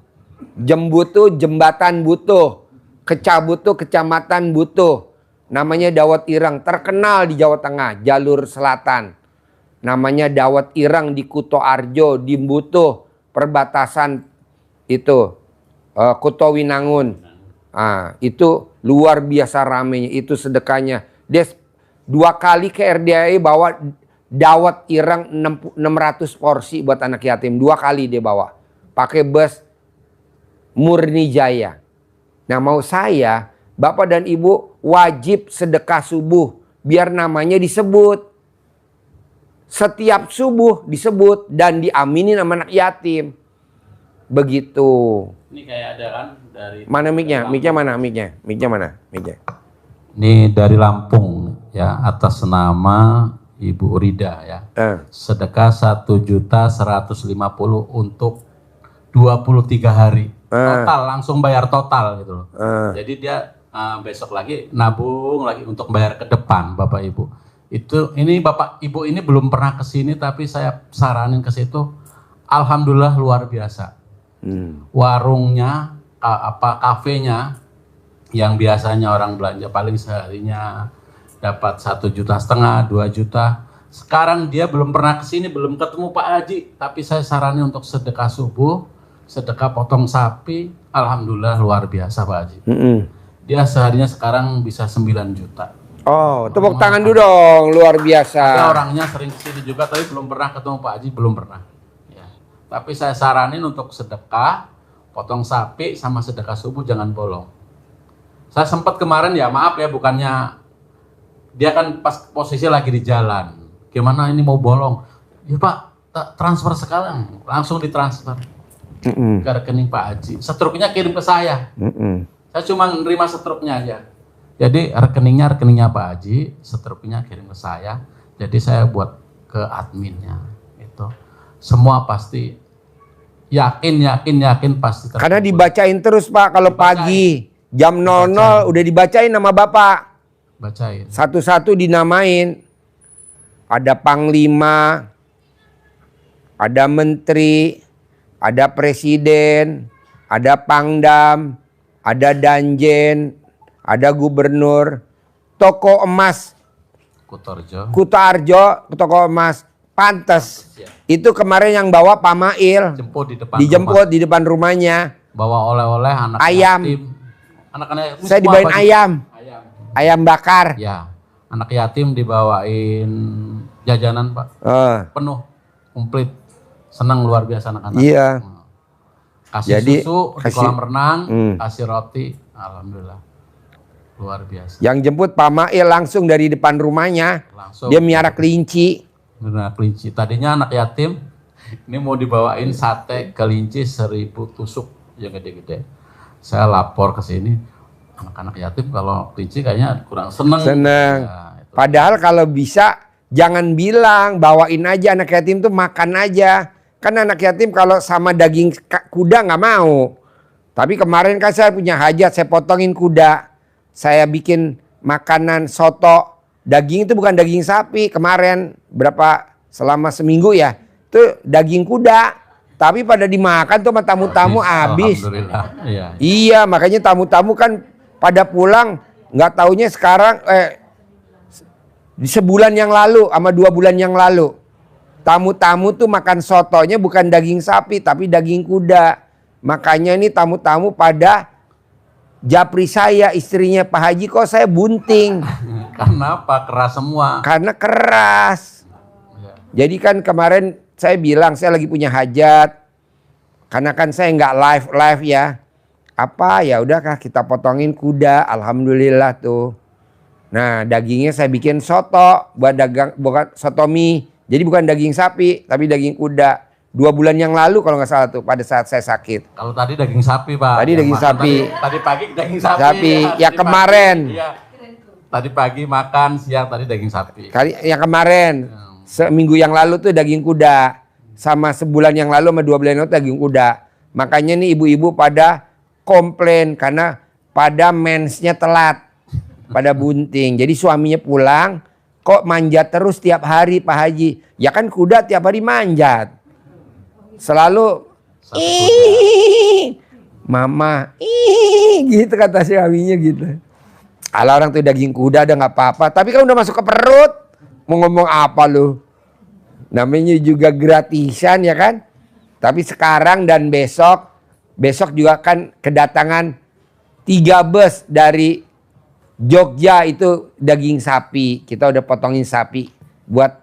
S2: Jembut tuh Jembatan Butuh. Kecabut tuh Kecamatan Butuh. Namanya Dawet Ireng. Terkenal di Jawa Tengah, jalur selatan. Namanya Dawet Ireng di Kutoarjo, di Butuh. Perbatasan itu. Kutowinangun. Itu luar biasa ramenya, itu sedekahnya. Dia 2 kali ke RDAI bawa dawet ireng 600 porsi buat anak yatim. 2 kali dia bawa. Pakai bus Murni Jaya. Nah mau saya, Bapak dan Ibu wajib sedekah subuh. Biar namanya disebut. setiap subuh disebut dan diaminin sama anak yatim. Begitu.
S8: Ini kayak ada kan dari
S2: Mana mic-nya? Mic-nya mana? Mic-nya? Mic-nya mana? Mic-nya.
S8: Ini dari Lampung ya, atas nama Ibu Rida ya. Sedekah 1.150.000 untuk 23 hari. Total, langsung bayar total gitu loh. Jadi dia besok lagi nabung lagi untuk bayar ke depan Bapak Ibu. Ini Bapak Ibu ini belum pernah ke sini tapi saya saranin ke situ. Alhamdulillah luar biasa. Warungnya, kafenya yang biasanya orang belanja paling seharinya dapat 1,5 juta, 2 juta. Sekarang dia belum pernah kesini, belum ketemu Pak Haji, tapi saya saranin untuk sedekah subuh, sedekah potong sapi, alhamdulillah luar biasa Pak Haji. Dia seharinya sekarang bisa 9 juta.
S2: Oh, tepuk tangan dulu dong, luar biasa.
S8: Ada orangnya sering kesini juga, tapi belum pernah ketemu Pak Haji, belum pernah. Ya. Tapi saya saranin untuk sedekah, potong sapi, sama sedekah subuh jangan bolong. Saya sempat kemarin ya, maaf ya, bukannya dia kan pas posisi lagi di jalan. Gimana ini mau bolong? Ya Pak, transfer sekarang, langsung ditransfer ke rekening Pak Haji. Struknya kirim ke saya. Saya cuma nerima struknya aja. Jadi rekeningnya Pak Haji, struknya kirim ke saya. Jadi saya buat ke adminnya. Itu semua pasti yakin pasti terkumpul.
S2: Karena dibacain terus Pak kalau pagi jam 00 udah dibacain nama Bapak.
S8: Bacain.
S2: Satu-satu dinamain. Ada panglima, ada menteri, ada presiden, ada pangdam, ada danjen, ada gubernur, toko emas Kuto Arjo, toko emas pantes. Itu kemarin yang bawa Pak Mail, dijemput di depan rumahnya.
S8: Bawa oleh-oleh anak
S2: ayam.
S8: yatim. Anak-anak
S2: saya dibawain ayam bakar.
S8: Ya, anak yatim dibawain jajanan Pak, penuh, komplit, senang luar biasa anak-anak.
S2: Iya.
S8: Kasih susu di kolam renang, kasih roti, alhamdulillah, luar biasa.
S2: Yang jemput Pak Mail langsung dari depan rumahnya, dia miara kelinci.
S8: Miara kelinci. Tadinya anak yatim, ini mau dibawain sate kelinci 1000 tusuk yang gede-gede. Saya lapor ke sini, anak-anak yatim kalau kelinci kayaknya kurang seneng. Ya,
S2: padahal kalau bisa jangan bilang, bawain aja anak yatim tuh makan aja. Kan anak yatim kalau sama daging kuda nggak mau. Tapi kemarin kan saya punya hajat, saya potongin kuda. Saya bikin makanan soto. Daging itu bukan daging sapi. Kemarin selama seminggu ya. Itu daging kuda. Tapi pada dimakan tuh sama tamu-tamu habis.
S8: Alhamdulillah.
S2: Iya, makanya tamu-tamu kan pada pulang nggak taunya sekarang sebulan yang lalu sama 2 bulan yang lalu tamu-tamu tuh makan sotonya bukan daging sapi tapi daging kuda. Makanya ini tamu-tamu pada japri saya, istrinya Pak Haji, kok saya bunting.
S8: Karena apa? Keras semua.
S2: Karena keras. Jadi kan kemarin saya bilang saya lagi punya hajat. Karena kan saya nggak live ya. Apa ya udahkah kita potongin kuda, alhamdulillah tuh. Nah dagingnya saya bikin soto bukan soto mie. Jadi bukan daging sapi tapi daging kuda. 2 bulan yang lalu kalau nggak salah tuh pada saat saya sakit.
S8: Kalau tadi daging sapi Pak.
S2: Tadi daging sapi.
S8: Tadi pagi daging sapi.
S2: Ya kemarin.
S8: Tadi pagi makan, siang tadi daging sapi.
S2: Yang kemarin. Seminggu yang lalu tuh daging kuda. Sama sebulan yang lalu sama 2 bulan yang lalu daging kuda. Makanya nih ibu-ibu pada komplain karena pada mensnya telat. Pada bunting. Jadi suaminya pulang, kok manjat terus tiap hari Pak Haji. Ya kan kuda tiap hari manjat. Selalu mama gitu kata suaminya gitu. Kalau orang tuh daging kuda udah nggak apa-apa. Tapi kan udah masuk ke perut. Mau ngomong apa lu? Namanya juga gratisan ya kan. Tapi sekarang dan besok juga kan kedatangan 3 bus dari Jogja itu daging sapi. Kita udah potongin sapi buat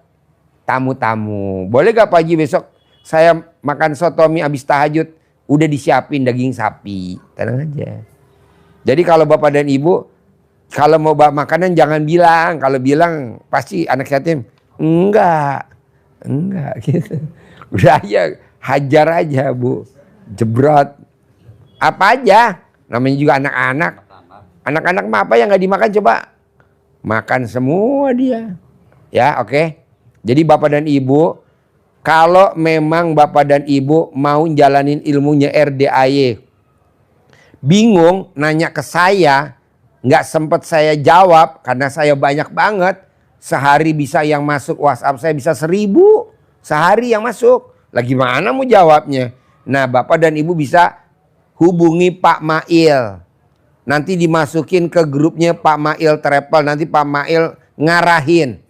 S2: tamu-tamu. Boleh gak Pak Haji besok saya makan soto mie habis tahajud udah disiapin daging sapi. Tenang aja. Jadi kalau Bapak dan Ibu kalau mau bawa makanan jangan bilang. Kalau bilang pasti anak yatim enggak. Enggak gitu. Udah aja, hajar aja Bu. Jebrot. Apa aja. Namanya juga anak-anak. Anak-anak mah apa yang nggak dimakan coba? Makan semua dia. Ya oke. Jadi Bapak dan Ibu, kalau memang Bapak dan Ibu mau jalanin ilmunya RDAY, bingung nanya ke saya, nggak sempet saya jawab karena saya banyak banget. Sehari bisa yang masuk WhatsApp saya bisa 1000 sehari yang masuk. Lagi mana mau jawabnya? Nah Bapak dan Ibu bisa hubungi Pak Mail. Nanti dimasukin ke grupnya Pak Mail Travel. Nanti Pak Mail ngarahin.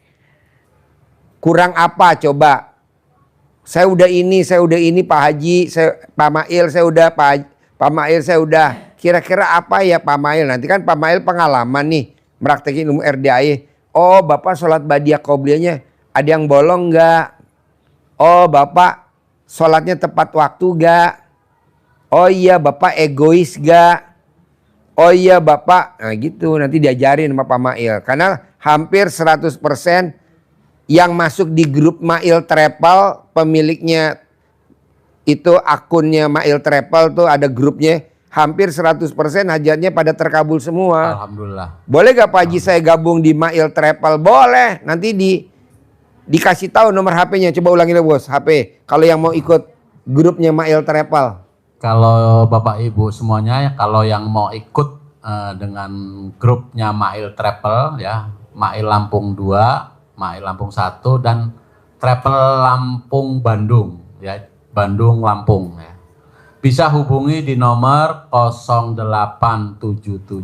S2: Kurang apa coba? Saya udah ini Pak Haji, Pak Mail saya udah, Pak Mail saya udah. Kira-kira apa ya Pak Mail? Nanti kan Pak Mail pengalaman nih praktekin ilmu RDAY. Oh Bapak sholat badiah qobliyahnya ada yang bolong nggak? Oh Bapak sholatnya tepat waktu nggak? Oh iya Bapak egois nggak? Oh iya Bapak, nah gitu nanti diajarin sama Pak Mail. Karena hampir 100% yang masuk di grup Mail Travel, pemiliknya itu akunnya Mail Travel tuh ada grupnya, hampir 100% hajatnya pada terkabul semua.
S8: Alhamdulillah.
S2: Boleh gak Pak Haji saya gabung di Mail Travel? Boleh, nanti dikasih tahu nomor HP-nya. Coba ulangin deh Bos, HP. Kalau yang mau ikut grupnya Mail Travel.
S8: Kalau Bapak Ibu semuanya, kalau yang mau ikut dengan grupnya Mail Travel ya, Mail Lampung 2, Mail Lampung 1 dan Travel Lampung Bandung ya, Bandung Lampung ya. Bisa hubungi di nomor 0877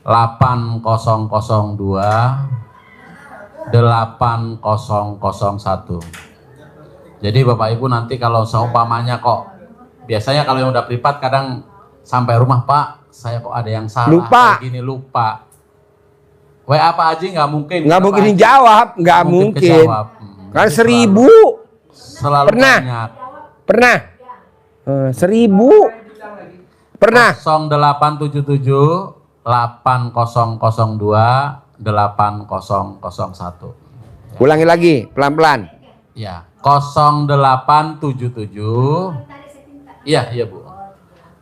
S8: 8002 8001. Jadi Bapak Ibu nanti kalau seumpamanya kok, biasanya kalau yang udah privat kadang sampai rumah Pak, saya kok ada yang salah,
S2: Lupa.
S8: kayak gini lupa. WA Pak Haji nggak mungkin.
S2: Nggak mungkin
S8: Pak Haji
S2: dijawab, nggak mungkin.
S8: kejawab.
S2: Kan
S8: Jadi
S2: 1000.
S8: Selalu
S2: Pernah?
S8: banyak.
S2: Pernah? 1000. Pernah?
S8: 0877 8002 8001.
S2: Ulangi lagi, pelan-pelan.
S8: Ya, 0877. Iya Bu.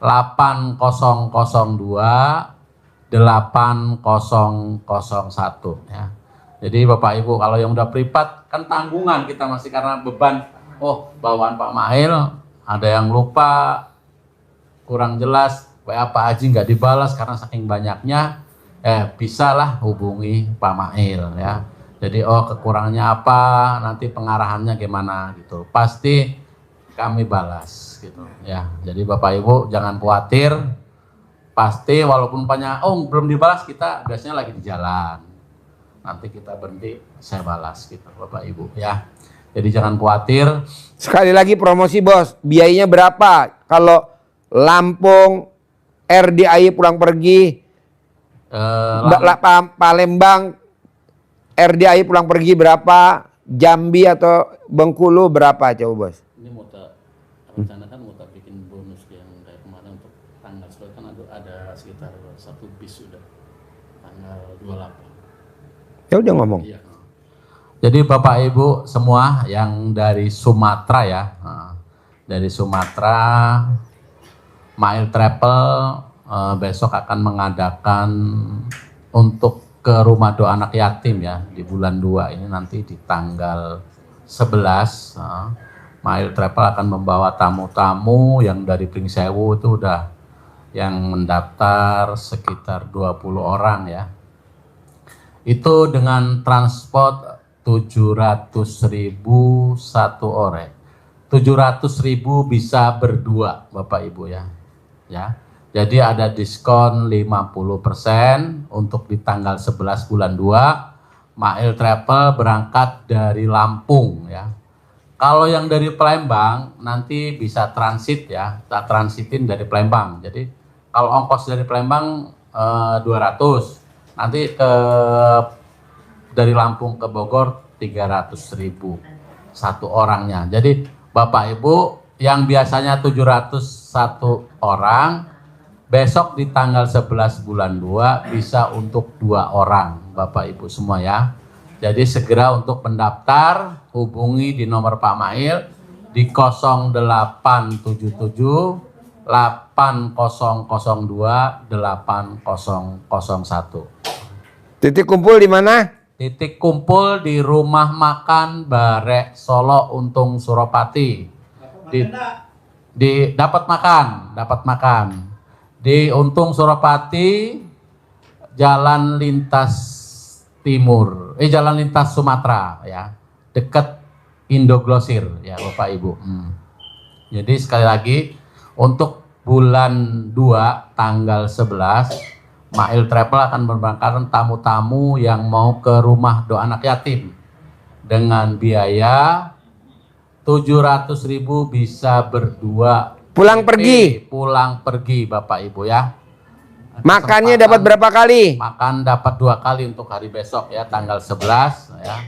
S8: 8002 8001 ya. Jadi Bapak Ibu kalau yang udah privat kan tanggungan kita masih karena beban. Oh, bawaan Pak Mail ada yang lupa, kurang jelas, WA Pak Haji nggak dibalas karena saking banyaknya. Bisalah hubungi Pak Mail ya. Jadi kekurangannya apa, nanti pengarahannya gimana gitu. Pasti kami balas gitu ya. Jadi Bapak Ibu jangan khawatir. Pasti walaupun banyak belum dibalas, kita biasanya lagi di jalan. Nanti kita berhenti, saya balas gitu Bapak Ibu ya. Jadi jangan khawatir.
S2: Sekali lagi promosi Bos, biayanya berapa? Kalau Lampung, RDAY pulang pergi, Palembang, RDAY pulang pergi berapa? Jambi atau Bengkulu berapa coba Bos?
S8: Ini mau rencanakan mau bikin bonus yang kayak kemarin untuk tanggal kan ada sekitar 1 bis sudah tanggal 28.
S2: Ya udah ngomong.
S8: Iya. Jadi Bapak Ibu semua yang dari Sumatera ya, dari Sumatera, Mail Travel besok akan mengadakan untuk ke rumah doa anak yatim ya di bulan 2 ini nanti di tanggal 11. Mail Travel akan membawa tamu-tamu yang dari Pringsewu itu udah yang mendaftar sekitar 20 orang ya. Itu dengan transport 700.000 satu orang. 700.000 bisa berdua Bapak Ibu ya. Ya. Jadi ada diskon 50% untuk di tanggal 11 bulan 2. Mail Travel berangkat dari Lampung ya. Kalau yang dari Palembang nanti bisa transit ya, kita transitin dari Palembang. Jadi kalau ongkos dari Palembang 200, nanti dari Lampung ke Bogor 300.000 satu orangnya. Jadi Bapak Ibu yang biasanya 701 orang, besok di tanggal 11 bulan 2 bisa untuk 2 orang Bapak Ibu semua ya. Jadi segera untuk mendaftar hubungi di nomor Pak Mail di 0877 8002 8001.
S2: Titik kumpul di mana?
S8: Titik kumpul di Rumah Makan Barek Solo Untung Suropati. Di dapat makan. Di Untung Suropati, Jalan Lintas Timur, Jalan Lintas Sumatera ya, dekat Indoglosir ya Bapak Ibu. Jadi sekali lagi untuk bulan 2 tanggal 11 Mail Travel akan memberangkatkan tamu-tamu yang mau ke rumah doa anak yatim dengan biaya 700.000 bisa berdua.
S2: Pulang pergi.
S8: Pulang pergi Bapak Ibu ya.
S2: Makannya dapat berapa kali?
S8: Makan dapat 2 kali untuk hari besok ya, tanggal 11 ya.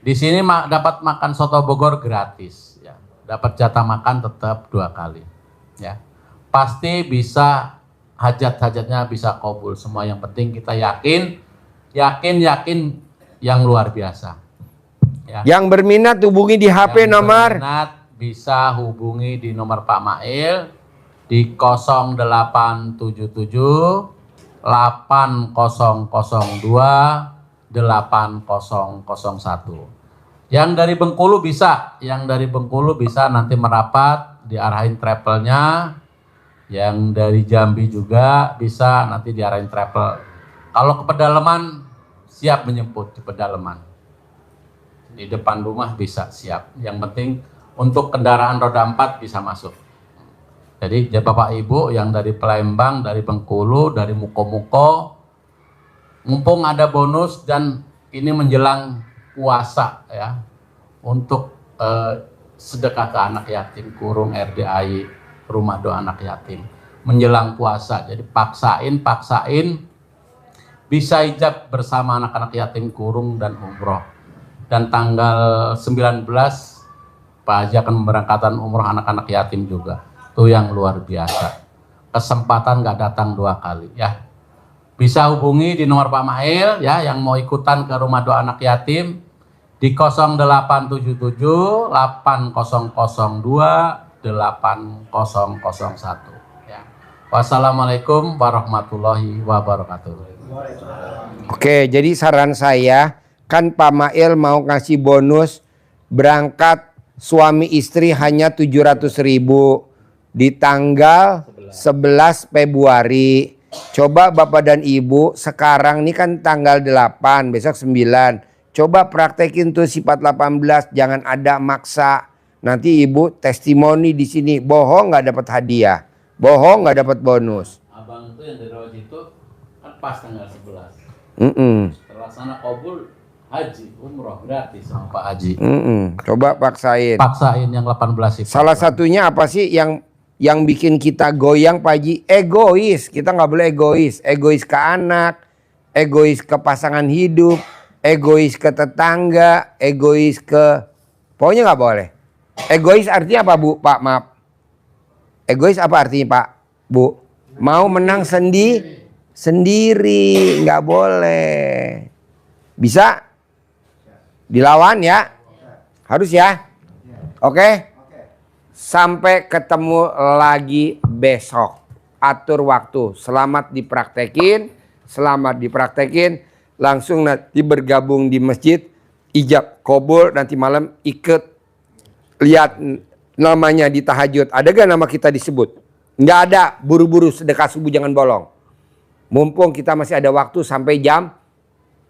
S8: Di sini dapat makan soto Bogor gratis ya. Dapat jatah makan tetap 2 kali ya. Pasti bisa, hajat-hajatnya bisa kabul semua. Yang penting kita yakin yang luar biasa ya.
S2: Yang berminat hubungi di HP nomor.
S8: Berminat bisa hubungi di nomor Pak Mail di 0877 8002 8001. Yang dari Bengkulu bisa, nanti merapat diarahin travelnya. Yang dari Jambi juga bisa nanti diarahin travel. Kalau ke pedalaman siap menjemput di pedalaman. Di depan rumah bisa siap. Yang penting untuk kendaraan roda 4 bisa masuk. Jadi ya Bapak Ibu yang dari Palembang, dari Bengkulu, dari Muko-Muko, mumpung ada bonus dan ini menjelang puasa ya, untuk sedekah ke anak yatim kurung RDAI Rumah Doa Anak Yatim menjelang puasa. Jadi paksain bisa ijab bersama anak-anak yatim kurung dan umroh. Dan tanggal 19 Pak Haji akan memberangkatkan umroh anak-anak yatim juga. Itu yang luar biasa. Kesempatan nggak datang 2 kali ya. Bisa hubungi di nomor Pak Mail ya yang mau ikutan ke rumah doa anak yatim di 0877 8002 8001 ya. Wassalamualaikum warahmatullahi wabarakatuh.
S2: Oke, jadi saran saya kan Pak Mail mau ngasih bonus berangkat suami istri hanya 700.000 di tanggal 11 Februari. Coba Bapak dan Ibu sekarang ini kan tanggal 8, besok 9. Coba praktekin tuh sifat 18, jangan ada maksa. Nanti Ibu testimoni di sini, bohong nggak dapat hadiah, bohong nggak dapat bonus.
S8: Abang itu yang dari Rawat itu kan pas tanggal 11. Terlaksana kabul haji, umroh gratis sama Pak Haji.
S2: Coba paksain
S8: Yang 18 itu.
S2: Salah satunya apa sih yang bikin kita goyang Pak Haji? Egois. Kita nggak boleh egois. Egois ke anak, egois ke pasangan hidup, egois ke tetangga, egois ke... Pokoknya nggak boleh. Egois artinya apa Bu? Pak maaf. Egois apa artinya Pak? Bu? Mau menang sendiri. Nggak boleh. Bisa? Dilawan ya? Harus ya? Oke? Sampai ketemu lagi besok. Atur waktu. Selamat dipraktekin. Langsung nanti bergabung di masjid. Ijab kabul. Nanti malam ikut. Lihat namanya di tahajud. Ada gak nama kita disebut? Nggak ada. Buru-buru sedekah subuh jangan bolong. Mumpung kita masih ada waktu sampai jam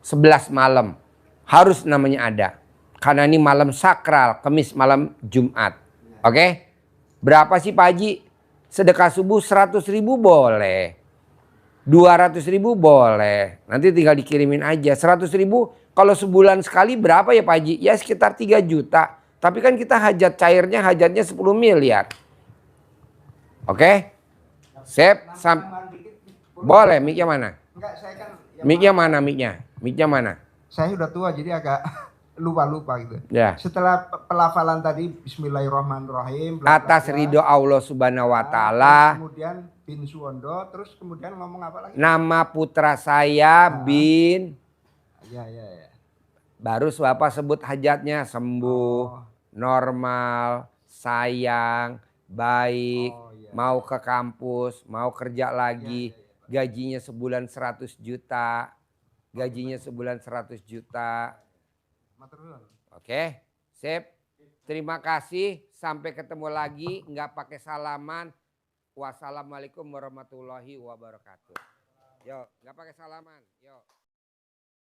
S2: 11 malam. Harus namanya ada. Karena ini malam sakral. Kamis malam Jumat. Oke? Berapa sih Pak Haji? Sedekah subuh 100.000 boleh. 200.000 boleh. Nanti tinggal dikirimin aja. 100.000 kalau sebulan sekali berapa ya Pak Haji? Ya sekitar 3 juta. Tapi kan kita hajatnya 10 miliar. Oke? Sip? Boleh, mic-nya mana?
S1: Enggak, saya kan
S2: Mic-nya mana mic-nya? Mic-nya mana?
S1: saya udah tua jadi agak lupa gitu.
S2: Ya.
S1: Setelah pelafalan tadi Bismillahirrahmanirrahim. bla, bla,
S2: Atas
S1: bla,
S2: ridho Allah Subhanahu wa taala.
S1: Kemudian bin Suwondo, terus kemudian ngomong apa lagi?
S2: Nama putra saya bin
S1: Ya.
S2: Baru Bapak sebut hajatnya sembuh, normal, sayang, baik,
S1: Oh, iya.
S2: mau ke kampus, mau kerja lagi, gajinya sebulan 100 juta, gajinya sebulan 100 juta. Oke, sip. Terima kasih, sampai ketemu lagi, nggak pakai salaman. Wassalamualaikum warahmatullahi wabarakatuh. Yo, nggak pakai salaman, yo.